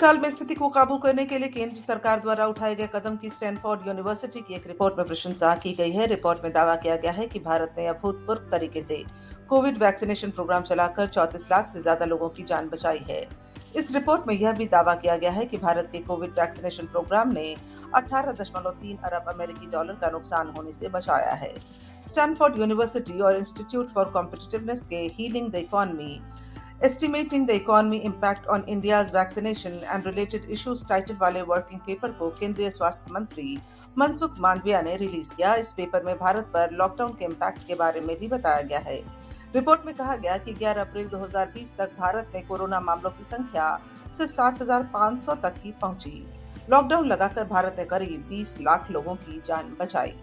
काल में स्थिति को काबू करने के लिए केंद्र सरकार द्वारा उठाए गए कदम की स्टैनफोर्ड यूनिवर्सिटी की एक रिपोर्ट में प्रशंसा की गई है। रिपोर्ट में दावा किया गया है कि भारत ने अभूतपूर्व तरीके से कोविड वैक्सीनेशन प्रोग्राम चलाकर 34 लाख से ज्यादा लोगों की जान बचाई है। इस रिपोर्ट में यह भी दावा किया गया है कि भारत के कोविड वैक्सीनेशन प्रोग्राम ने 18.3 अरब अमेरिकी डॉलर का नुकसान होने से बचाया है। स्टैनफोर्ड यूनिवर्सिटी और इंस्टीट्यूट फॉर कॉम्पिटिटिवनेस के healing the economy estimating the economy impact on India's vaccination and related issues title वाले वर्किंग पेपर को केंद्रीय स्वास्थ्य मंत्री मनसुख मांडविया ने रिलीज किया। इस पेपर में भारत पर लॉकडाउन के इम्पैक्ट के बारे में भी बताया गया है। रिपोर्ट में कहा गया कि 11 अप्रैल 2020 तक भारत में कोरोना मामलों की संख्या सिर्फ 7,500 तक ही पहुंची। लॉकडाउन लगाकर भारत ने करीब 20 लाख लोगों की जान बचाई।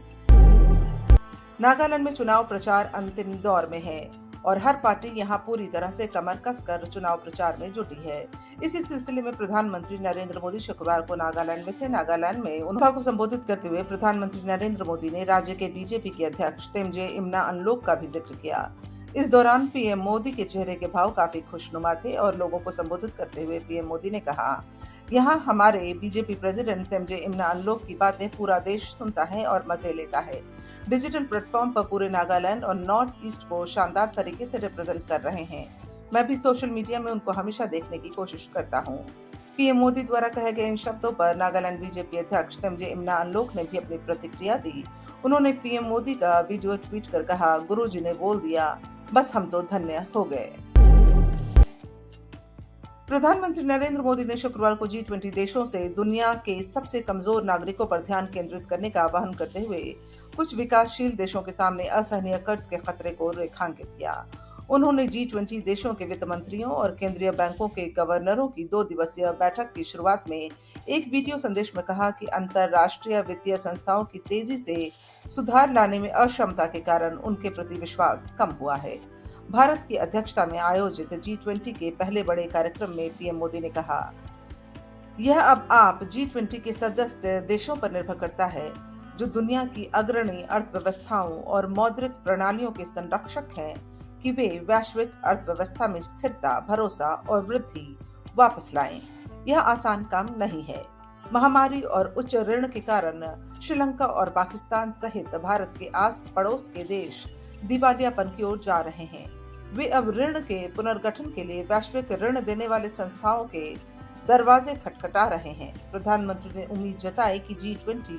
नागालैंड में चुनाव प्रचार अंतिम दौर में है और हर पार्टी यहां पूरी तरह से कमर कसकर चुनाव प्रचार में जुटी है। इसी सिलसिले में प्रधानमंत्री नरेंद्र मोदी शुक्रवार को नागालैंड में थे। नागालैंड में उन्होंने को संबोधित करते हुए प्रधानमंत्री नरेंद्र मोदी ने राज्य के बीजेपी के अध्यक्ष तेमजे इमना अनलोक का भी जिक्र किया। इस दौरान पीएम मोदी के चेहरे के भाव काफी खुशनुमा थे और लोगों को संबोधित करते हुए पीएम मोदी ने कहा, यहाँ हमारे बीजेपी प्रेसिडेंट तेमजे इमना अनलोक की बातें पूरा देश सुनता है और मजे लेता है। डिजिटल प्लेटफॉर्म पर पूरे नागालैंड और नॉर्थ ईस्ट को शानदार तरीके से रिप्रेजेंट कर रहे हैं। मैं भी सोशल मीडिया में उनको हमेशा देखने की कोशिश करता हूँ। पीएम मोदी द्वारा कहे गए इन शब्दों पर नागालैंड बीजेपी अध्यक्ष तेमजे इमना अनलोक ने भी अपनी प्रतिक्रिया दी। उन्होंने पीएम मोदी का वीडियो ट्वीट कर कहा, गुरुजी ने बोल दिया, बस हम तो धन्य हो गए। प्रधानमंत्री नरेंद्र मोदी ने शुक्रवार को G20 देशों से दुनिया के सबसे कमजोर नागरिकों पर ध्यान केंद्रित करने का आह्वान करते हुए कुछ विकासशील देशों के सामने असहनीय कर्ज के खतरे को रेखांकित किया। उन्होंने G20 देशों के वित्त मंत्रियों और केंद्रीय बैंकों के गवर्नरों की 2 दिवसीय बैठक की शुरुआत में एक वीडियो संदेश में कहा कि अंतर्राष्ट्रीय वित्तीय संस्थाओं की तेजी से सुधार लाने में अक्षमता के कारण उनके प्रति विश्वास कम हुआ है। भारत की अध्यक्षता में आयोजित G20 के पहले बड़े कार्यक्रम में पीएम मोदी ने कहा, यह अब आप G20 के सदस्य देशों पर निर्भर करता है, जो दुनिया की अग्रणी अर्थव्यवस्थाओं और मौद्रिक प्रणालियों के संरक्षक हैं, कि वे वैश्विक अर्थव्यवस्था में स्थिरता, भरोसा और वृद्धि वापस लाएं। यह आसान काम नहीं है। महामारी और उच्च ऋण के कारण श्रीलंका और पाकिस्तान सहित भारत के आस पड़ोस के देश दिवालियापन की ओर जा रहे हैं। वे अब ऋण के पुनर्गठन के लिए वैश्विक ऋण देने वाले संस्थाओं के दरवाजे खटखटा रहे हैं। प्रधानमंत्री ने उम्मीद जताई कि G20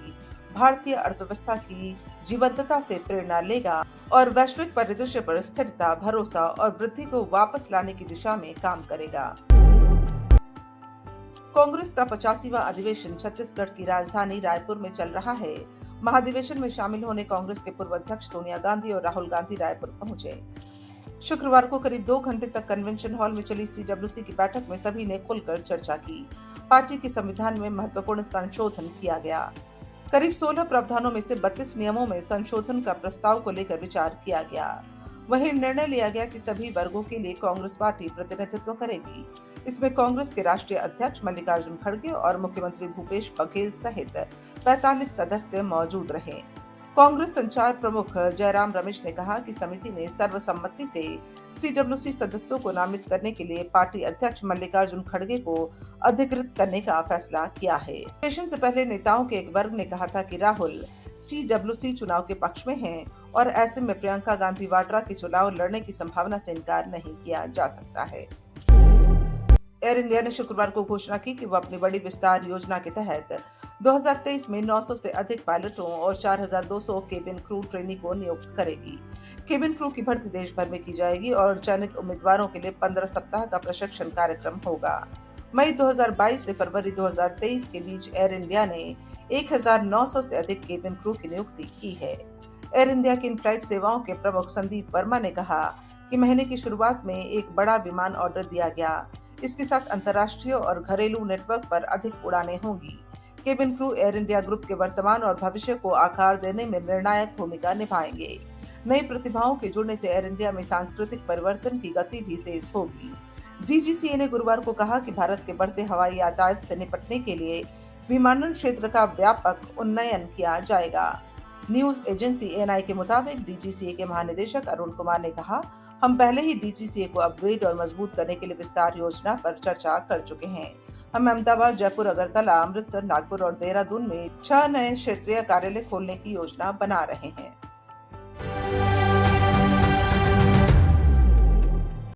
भारतीय अर्थव्यवस्था की जीवंतता से प्रेरणा लेगा और वैश्विक परिदृश्य पर स्थिरता, भरोसा और वृद्धि को वापस लाने की दिशा में काम करेगा। कांग्रेस का 85वां अधिवेशन छत्तीसगढ़ की राजधानी रायपुर में चल रहा है। महाधिवेशन में शामिल होने कांग्रेस के पूर्व अध्यक्ष सोनिया गांधी और राहुल गांधी रायपुर पहुंचे। शुक्रवार को करीब 2 घंटे तक कन्वेंशन हॉल में चली CWC की बैठक में सभी ने खुलकर चर्चा की। पार्टी के संविधान में महत्वपूर्ण संशोधन किया गया। करीब 16 प्रावधानों में से 32 नियमों में संशोधन का प्रस्ताव को लेकर विचार किया गया। वहीं निर्णय लिया गया कि सभी वर्गों के लिए कांग्रेस पार्टी प्रतिनिधित्व करेगी। इसमें कांग्रेस के राष्ट्रीय अध्यक्ष मल्लिकार्जुन खड़गे और मुख्यमंत्री भूपेश बघेल सहित 45 सदस्य मौजूद रहे। कांग्रेस संचार प्रमुख जयराम रमेश ने कहा कि समिति ने सर्वसम्मति से CWC सदस्यों को नामित करने के लिए पार्टी अध्यक्ष मल्लिकार्जुन खड़गे को अधिकृत करने का फैसला किया है। सेशन से पहले नेताओं के एक वर्ग ने कहा था कि राहुल CWC चुनाव के पक्ष में हैं और ऐसे में प्रियंका गांधी वाड्रा के चुनाव लड़ने की संभावना से इनकार नहीं किया जा सकता है। एयर इंडिया ने शुक्रवार को घोषणा की कि वह अपनी बड़ी विस्तार योजना के तहत 2023 में 900 से अधिक पायलटों और 4,200 केबिन क्रू ट्रेनी को नियुक्त करेगी। केबिन क्रू की भर्ती देश भर में की जाएगी और चयनित उम्मीदवारों के लिए 15 सप्ताह का प्रशिक्षण कार्यक्रम होगा। मई 2022 से फरवरी 2023 के बीच एयर इंडिया ने 1,900 से अधिक केबिन क्रू की नियुक्ति की है। एयर इंडिया की इन फ्लाइट सेवाओं के प्रमुख संदीप वर्मा ने कहा कि महीने की शुरुआत में एक बड़ा विमान ऑर्डर दिया गया। इसके साथ अंतर्राष्ट्रीय और घरेलू नेटवर्क पर अधिक उड़ानें होंगी। Cabin crew air India group के वर्तमान और भविष्य को आकार देने में निर्णायक भूमिका निभाएंगे। नई प्रतिभाओं के जुड़ने से एयर इंडिया में सांस्कृतिक परिवर्तन की गति भी तेज होगी। DGCA ने गुरुवार को कहा कि भारत के बढ़ते हवाई यातायात से निपटने के लिए विमानन क्षेत्र का व्यापक उन्नयन किया जाएगा। न्यूज एजेंसी ANI के मुताबिक DGCA के महानिदेशक अरुण कुमार ने कहा, हम पहले ही DGCA को अपग्रेड और मजबूत करने के लिए विस्तार योजना पर चर्चा कर चुके हैं। हम अहमदाबाद, जयपुर, अगरतला, अमृतसर, नागपुर और देहरादून में 6 नए क्षेत्रीय कार्यालय खोलने की योजना बना रहे हैं।